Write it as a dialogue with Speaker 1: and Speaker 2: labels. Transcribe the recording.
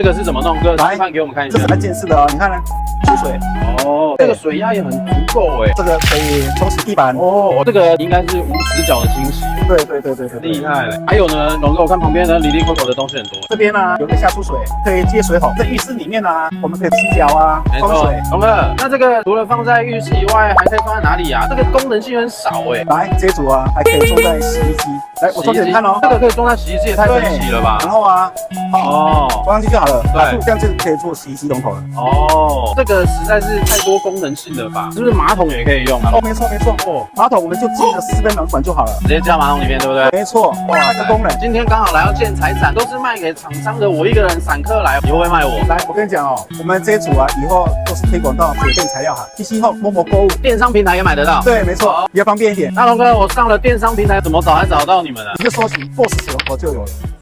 Speaker 1: 这个是怎么弄？哥，示范给我们看一下。
Speaker 2: 这是按键式的哦，你看呢，出水。
Speaker 1: 哦，这个水压也很足够哎。
Speaker 2: 这个可以冲洗地板。
Speaker 1: 哦，这个应该是无死角的清洗。
Speaker 2: 对，
Speaker 1: 厉害了。还有呢，龙哥，我看旁边呢，里里口口的东西很多。
Speaker 2: 这边呢有个下出水，可以接水桶。在浴室里面呢，我们可以洗脚啊，
Speaker 1: 没错
Speaker 2: 冲水。
Speaker 1: 龙哥，那这个除了放在浴室以外，还可以放在哪里啊？这个功能性很少哎。
Speaker 2: 来，这组啊，还可以装在洗衣机。来，我装给你看哦。
Speaker 1: 这个可以装在洗衣机，也太神奇了吧？
Speaker 2: 然后啊，
Speaker 1: 哦，
Speaker 2: 装上去就好了。
Speaker 1: 对，
Speaker 2: 这样就可以做洗衣机龙头了。
Speaker 1: 哦，这个实在是太多功能性了吧？是不是马桶也可以用啊？
Speaker 2: 哦，没错。哦，马桶我们就进个4分门管就好了，
Speaker 1: 直接加马桶里面，对不对？
Speaker 2: 没错。哇，这功能。
Speaker 1: 今天刚好来到建材展，都是卖给厂商的，我一个人散客来，你会不会卖我？
Speaker 2: 来，我跟你讲哦，我们这一组啊，以后都是推广到铁电材料行、PC Home、某某购物
Speaker 1: 电商平台也买得到。
Speaker 2: 对，没错，比较方便一点。
Speaker 1: 那龙哥，我上了电商平台怎么找还找到你们啊？
Speaker 2: 你就搜寻 BOSS 龙头就有了。